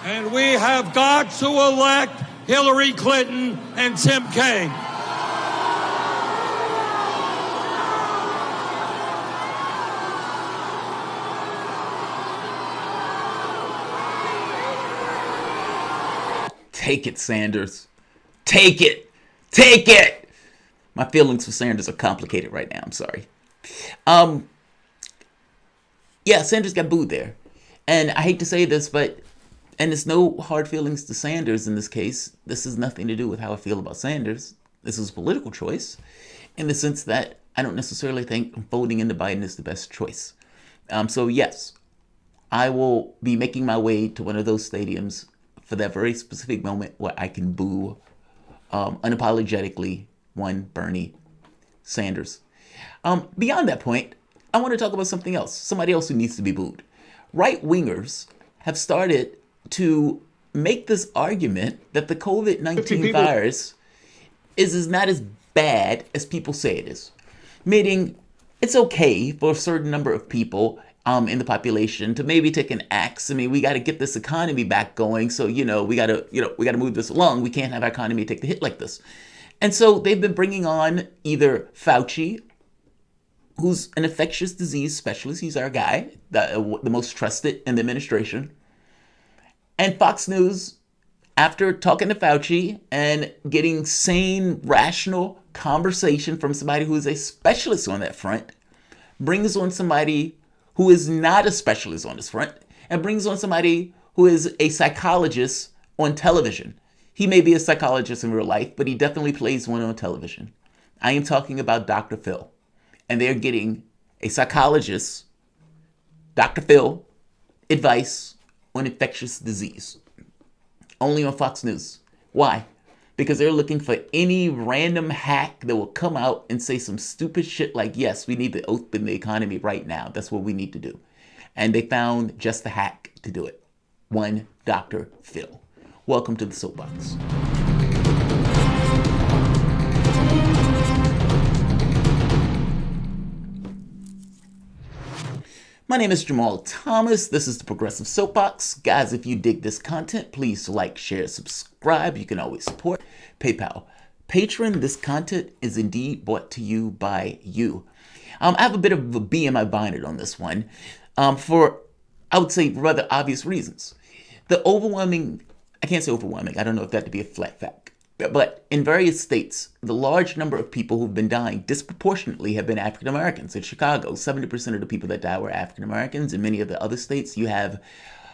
And we have got to elect Hillary Clinton and Tim Kaine. Take it, Sanders. Take it. Take it. My feelings for Sanders are complicated right now. I'm sorry. Yeah, Sanders got booed there. And I hate to say this, but, and there's no hard feelings to Sanders in this case. This has nothing to do with how I feel about Sanders. This is a political choice in the sense that I don't necessarily think voting into Biden is the best choice. So yes, I will be making my way to one of those stadiums for that very specific moment where I can boo unapologetically one Bernie Sanders. Beyond that point, I want to talk about something else. Somebody else who needs to be booed. Right-wingers have started to make this argument that the COVID-19 virus is not as bad as people say it is. Meaning, it's okay for a certain number of people in the population to maybe take an axe. I mean, we got to get this economy back going. So, we got to move this along. We can't have our economy take the hit like this. And so they've been bringing on either Fauci, who's an infectious disease specialist. He's our guy, the most trusted in the administration. And Fox News, after talking to Fauci and getting sane, rational conversation from somebody who is a specialist on that front, brings on somebody who is not a specialist on this front, and brings on somebody who is a psychologist on television. He may be a psychologist in real life, but he definitely plays one on television. I am talking about Dr. Phil. And they're getting a psychologist, Dr. Phil, advice on infectious disease. Only on Fox News. Why? Because they're looking for any random hack that will come out and say some stupid shit like, yes, we need to open the economy right now. That's what we need to do. And they found just the hack to do it. One Dr. Phil. Welcome to the Soapbox. My name is Jamarl Thomas. This is the Progressive Soapbox. Guys, if you dig this content, please like, share, subscribe. You can always support PayPal. Patreon, this content is indeed brought to you by you. I have a bit of a bee in my bonnet on this one for, I would say, rather obvious reasons. The overwhelming, I can't say overwhelming, I don't know if that to be a flat fact, but in various states, the large number of people who've been dying disproportionately have been African Americans. In Chicago, 70% of the people that die were African Americans. In many of the other states, you have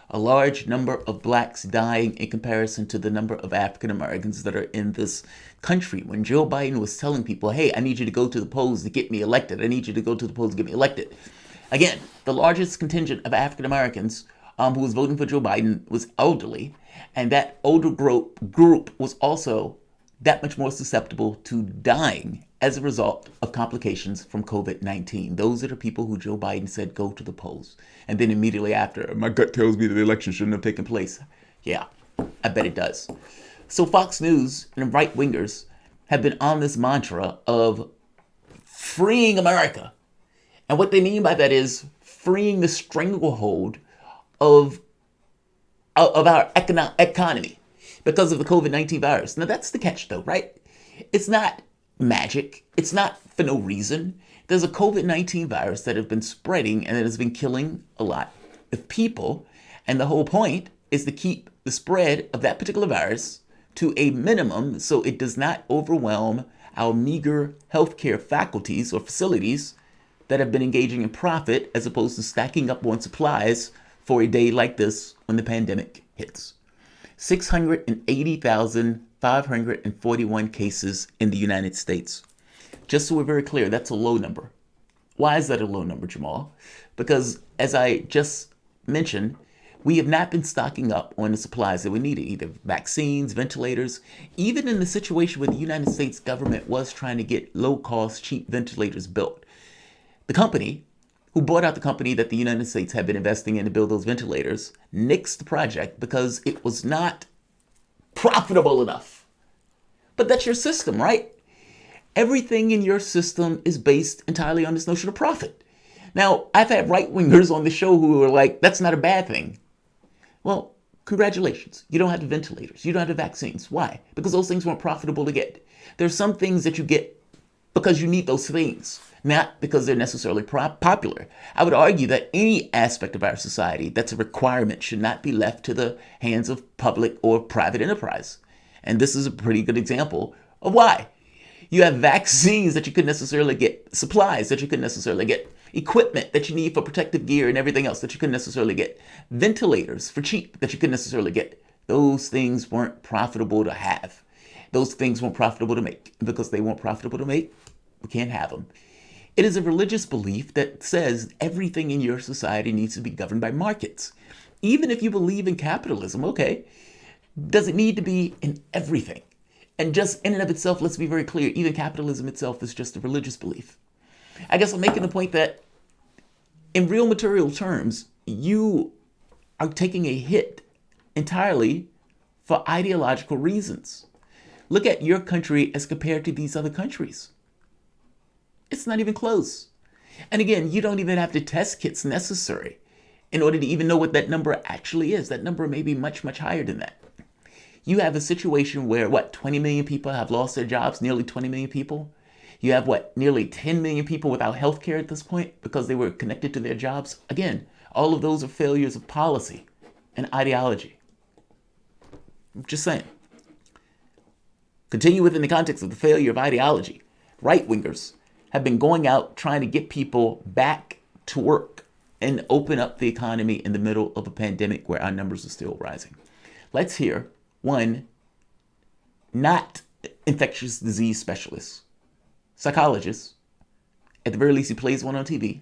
a large number of blacks dying in comparison to the number of African Americans that are in this country. When Joe Biden was telling people, hey, I need you to go to the polls to get me elected. I need you to go to the polls to get me elected. Again, the largest contingent of African Americans who was voting for Joe Biden was elderly. And that older group was also that much more susceptible to dying as a result of complications from COVID-19. Those are the people who Joe Biden said go to the polls. And then immediately after, my gut tells me that the election shouldn't have taken place. Yeah, I bet it does. So Fox News and right-wingers have been on this mantra of freeing America. And what they mean by that is freeing the stranglehold of our economy because of the COVID-19 virus. Now that's the catch though, right? It's not magic. It's not for no reason. There's a COVID-19 virus that has been spreading and that has been killing a lot of people. And the whole point is to keep the spread of that particular virus to a minimum so it does not overwhelm our meager healthcare faculties or facilities that have been engaging in profit as opposed to stacking up on supplies for a day like this when the pandemic hits. 680,541 cases in the United States. Just so we're very clear, that's a low number. Why is that a low number, Jamal? Because as I just mentioned, we have not been stocking up on the supplies that we needed, either vaccines, ventilators, even in the situation where the United States government was trying to get low-cost, cheap ventilators built. The company who bought out the company that the United States had been investing in to build those ventilators nixed the project because it was not profitable enough. But that's your system, right? Everything in your system is based entirely on this notion of profit. Now, I've had right-wingers on the show who are like, that's not a bad thing. Well, Congratulations. You don't have the ventilators. You don't have the vaccines. Why? Because those things weren't profitable to get. There's some things that you get because you need those things, not because they're necessarily popular. I would argue that any aspect of our society that's a requirement should not be left to the hands of public or private enterprise. And this is a pretty good example of why. You have vaccines that you couldn't necessarily get, supplies that you couldn't necessarily get, equipment that you need for protective gear and everything else that you couldn't necessarily get, ventilators for cheap that you couldn't necessarily get. Those things weren't profitable to have. Those things weren't profitable to make. And because they weren't profitable to make, we can't have them. It is a religious belief that says everything in your society needs to be governed by markets. Even if you believe in capitalism, okay, does it need to be in everything? And just in and of itself, let's be very clear, even capitalism itself is just a religious belief. I guess I'm making the point that in real material terms, you are taking a hit entirely for ideological reasons. Look at your country as compared to these other countries. It's not even close. And again, you don't even have the test kits necessary in order to even know what that number actually is. That number may be much, much higher than that. You have a situation where, 20 million people have lost their jobs, nearly 20 million people. You have, nearly 10 million people without health care at this point because they were connected to their jobs. Again, all of those are failures of policy and ideology. I'm just saying. Continue within the context of the failure of ideology. Right-wingers have been going out trying to get people back to work and open up the economy in the middle of a pandemic where our numbers are still rising. Let's hear one not infectious disease specialist, psychologist, at the very least he plays one on TV,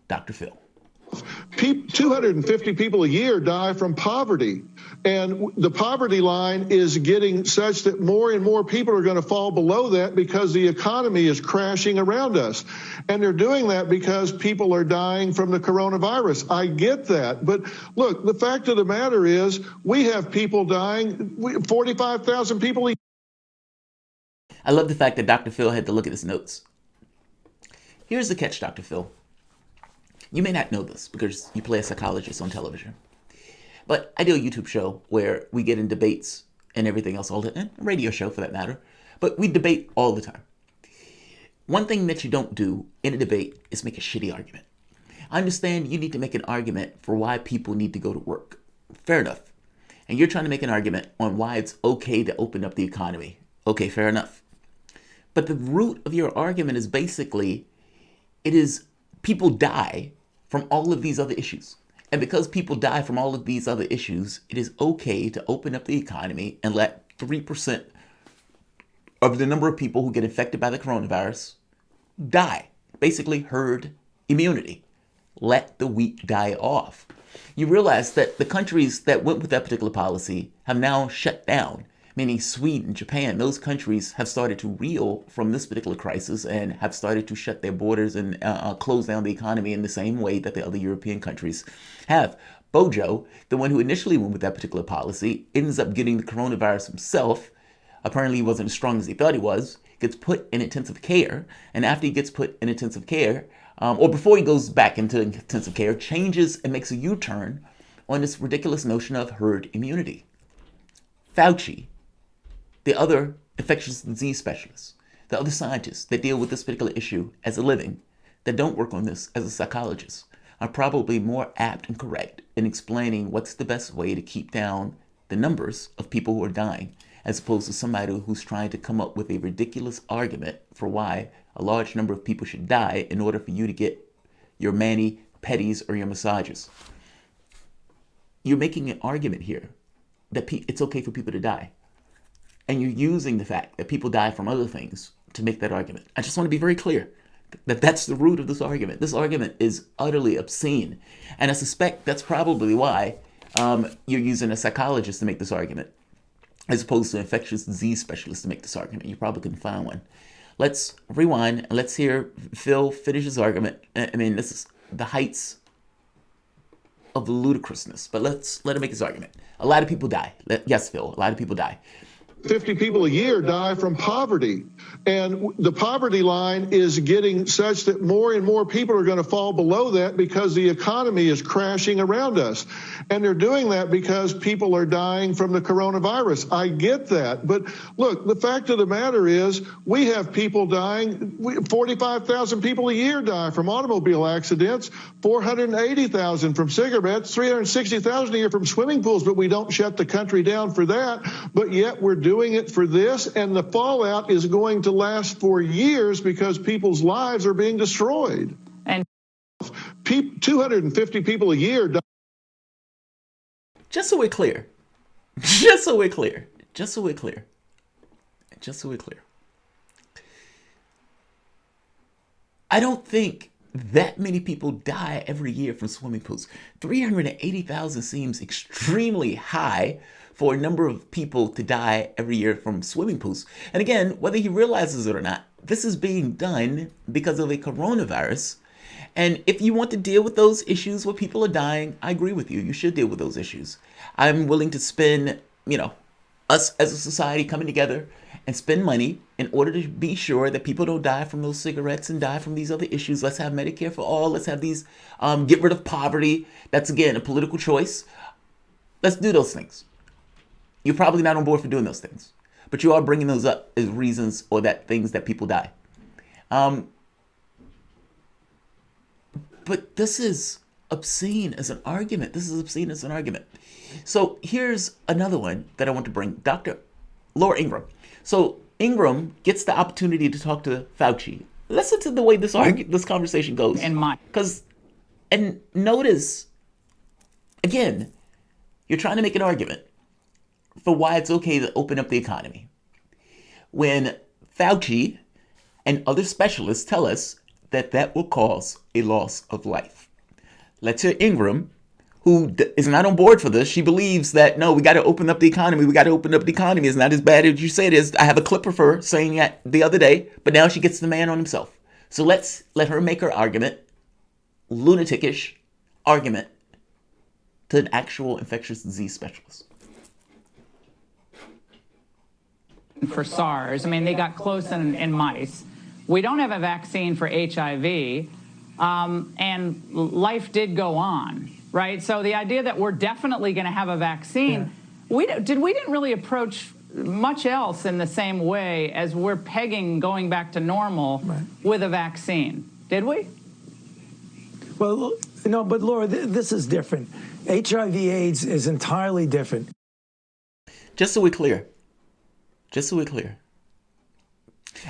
Dr. Phil. 250 people a year die from poverty. And the poverty line is getting such that more and more people are going to fall below that because the economy is crashing around us. And they're doing that because people are dying from the coronavirus. I get that. But look, the fact of the matter is we have people dying, 45,000 people a year. I love the fact that Dr. Phil had to look at his notes. Here's the catch, Dr. Phil. You may not know this because you play a psychologist on television. But I do a YouTube show where we get in debates and everything else, and a radio show for that matter. But we debate all the time. One thing that you don't do in a debate is make a shitty argument. I understand you need to make an argument for why people need to go to work. Fair enough. And you're trying to make an argument on why it's okay to open up the economy. Okay, fair enough. But the root of your argument is basically, it is people die from all of these other issues. And because people die from all of these other issues, it is okay to open up the economy and let 3% of the number of people who get infected by the coronavirus die. Basically, herd immunity. Let the weak die off. You realize that the countries that went with that particular policy have now shut down, meaning Sweden, Japan, those countries have started to reel from this particular crisis and have started to shut their borders and close down the economy in the same way that the other European countries have. Bojo, the one who initially went with that particular policy, ends up getting the coronavirus himself. Apparently he wasn't as strong as he thought he was, gets put in intensive care, and after he gets put in intensive care, or before he goes back into intensive care, changes and makes a U-turn on this ridiculous notion of herd immunity. Fauci, the other infectious disease specialists, the other scientists that deal with this particular issue as a living, that don't work on this as a psychologist, are probably more apt and correct in explaining what's the best way to keep down the numbers of people who are dying, as opposed to somebody who's trying to come up with a ridiculous argument for why a large number of people should die in order for you to get your mani-pedis or your massages. You're making an argument here that it's okay for people to die. And you're using the fact that people die from other things to make that argument. I just want to be very clear that that's the root of this argument. This argument is utterly obscene. And I suspect that's probably why you're using a psychologist to make this argument, as opposed to an infectious disease specialist to make this argument. You probably couldn't find one. Let's rewind and let's hear Phil finish his argument. I mean, this is the heights of ludicrousness, but let him make his argument. A lot of people die. Yes, Phil, a lot of people die. 50 people a year die from poverty. And the poverty line is getting such that more and more people are going to fall below that because the economy is crashing around us. And they're doing that because people are dying from the coronavirus. I get that. But look, the fact of the matter is we have people dying. 45,000 people a year die from automobile accidents, 480,000 from cigarettes, 360,000 a year from swimming pools. But we don't shut the country down for that. But yet we're doing it for this. And the fallout is going to last for years because people's lives are being destroyed. And 250 people a year die. Just so we're clear. Just so we're clear. Just so we're clear. Just so we're clear. I don't think that many people die every year from swimming pools. 380,000 seems extremely high for a number of people to die every year from swimming pools. And again, whether he realizes it or not, this is being done because of a coronavirus. And if you want to deal with those issues where people are dying, I agree with you. You should deal with those issues. I'm willing to spend, us as a society coming together and spend money in order to be sure that people don't die from those cigarettes and die from these other issues. Let's have Medicare for all. Let's have these, get rid of poverty. That's, again, a political choice. Let's do those things. You're probably not on board for doing those things, but you are bringing those up as reasons or that things that people die. But this is obscene as an argument. This is obscene as an argument. So here's another one that I want to bring. Dr. Laura Ingraham. So Ingraham gets the opportunity to talk to Fauci. Listen to the way this conversation goes. And notice, again, you're trying to make an argument for why it's okay to open up the economy, when Fauci and other specialists tell us that that will cause a loss of life. Let's hear Ingraham, who is not on board for this. She believes that, no, we got to open up the economy. We got to open up the economy. It's not as bad as you say it is. I have a clip of her saying that the other day, but now she gets the man on himself. So let's let her make her argument, lunatikish argument, to an actual infectious disease specialist. for SARS. I mean, they got close in mice. We don't have a vaccine for HIV, and life did go on, right? So the idea that we're definitely going to have a vaccine, we didn't really approach much else in the same way as we're pegging going back to normal with a vaccine, did we? Well, no, but Laura, this is different. HIV/AIDS is entirely different. Just so we're clear.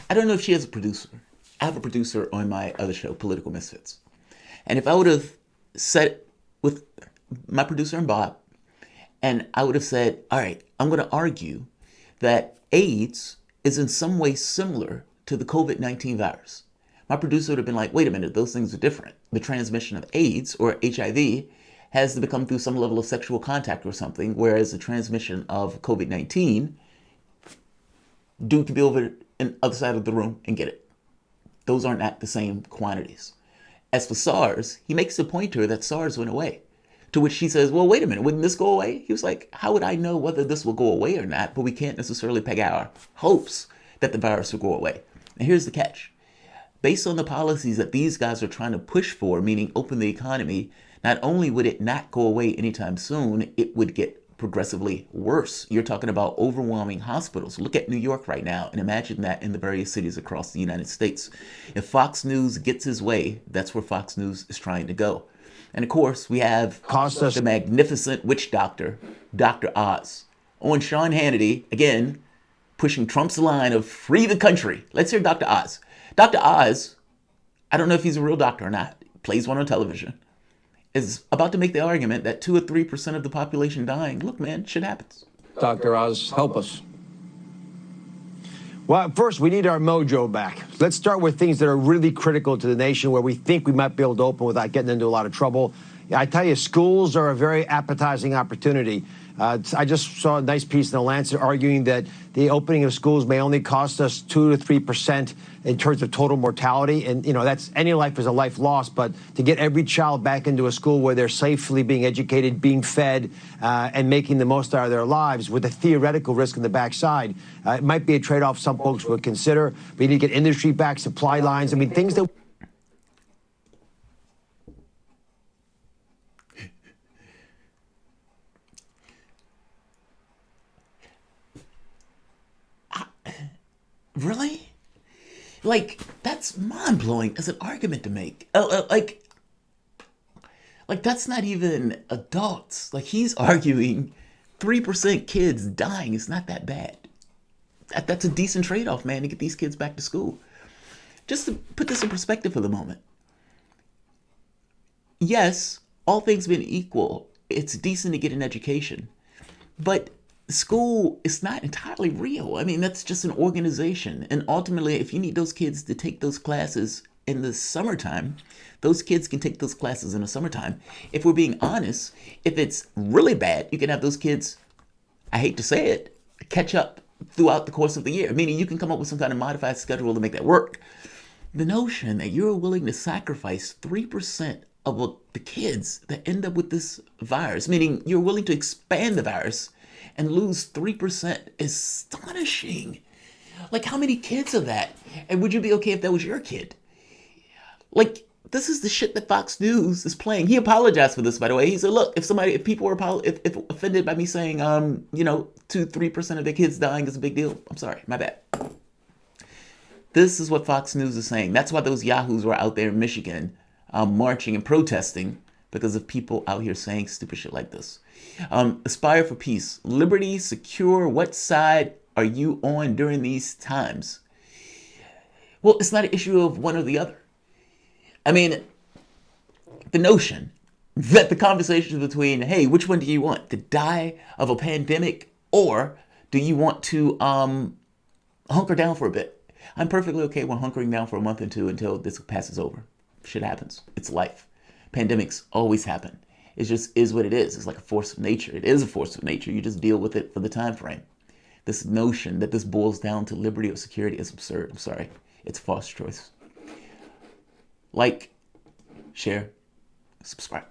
I don't know if she has a producer. I have a producer on my other show, Political Misfits. And if I would have sat with my producer and Bob, and I would have said, all right, I'm going to argue that AIDS is in some way similar to the COVID-19 virus. My producer would have been like, wait a minute, those things are different. The transmission of AIDS or HIV has to become through some level of sexual contact or something, whereas the transmission of COVID-19, dude could be over on the other side of the room and get it. Those aren't at the same quantities. As for SARS, he makes the point to her that SARS went away. To which she says, well, wait a minute, wouldn't this go away? He was like, how would I know whether this will go away or not? But we can't necessarily peg our hopes that the virus will go away. And here's the catch. Based on the policies that these guys are trying to push for, meaning open the economy, not only would it not go away anytime soon, it would get progressively worse. You're talking about overwhelming hospitals. Look at New York right now and imagine that in the various cities across the United States. If Fox News gets his way, that's where Fox News is trying to go. And of course, we have the magnificent witch doctor, Dr. Oz, on Sean Hannity, again, pushing Trump's line of free the country. Let's hear Dr. Oz. Dr. Oz, I don't know if he's a real doctor or not, plays one on television, is about to make the argument that 2 or 3% of the population dying. Look, man, shit happens. Dr. Oz, help us. Well, first, we need our mojo back. Let's start with things that are really critical to the nation where we think we might be able to open without getting into a lot of trouble. I tell you, schools are a very appetizing opportunity. I just saw a nice piece in the Lancet arguing that the opening of schools may only cost us 2 to 3% in terms of total mortality. And, that's any life is a life lost. But to get every child back into a school where they're safely being educated, being fed, and making the most out of their lives with a theoretical risk in the backside, it might be a trade-off some folks would consider. We need to get industry back, supply lines. I mean, things that... Really? Like, that's mind-blowing as an argument to make. Like, that's not even adults. Like, he's arguing 3% kids dying is not that bad. That's a decent trade-off, man, to get these kids back to school. Just to put this in perspective for the moment. Yes, all things being equal, it's decent to get an education. But school is not entirely real. I mean, that's just an organization. And ultimately, if you need those kids to take those classes in the summertime, those kids can take those classes in the summertime. If we're being honest, if it's really bad, you can have those kids, I hate to say it, catch up throughout the course of the year. Meaning you can come up with some kind of modified schedule to make that work. The notion that you're willing to sacrifice 3% of the kids that end up with this virus, meaning you're willing to expand the virus and lose 3% is astonishing. Like, how many kids are that? And would you be okay if that was your kid? Like, this is the shit that Fox News is playing. He apologized for this, by the way. He said, look, if people were if offended by me saying, 2-3% of their kids dying is a big deal, I'm sorry, my bad. This is what Fox News is saying. That's why those yahoos were out there in Michigan marching and protesting, because of people out here saying stupid shit like this. Aspire for peace, liberty, secure. What side are you on during these times? Well, it's not an issue of one or the other. I mean, the notion that the conversation is between, hey, which one do you want? To die of a pandemic, or do you want to hunker down for a bit? I'm perfectly okay with hunkering down for a month or two until this passes over. Shit happens. It's life. Pandemics always happen. It just is what it is. It's like a force of nature. It is a force of nature. You just deal with it for the time frame. This notion that this boils down to liberty or security is absurd. I'm sorry. It's a false choice. Like, share, subscribe.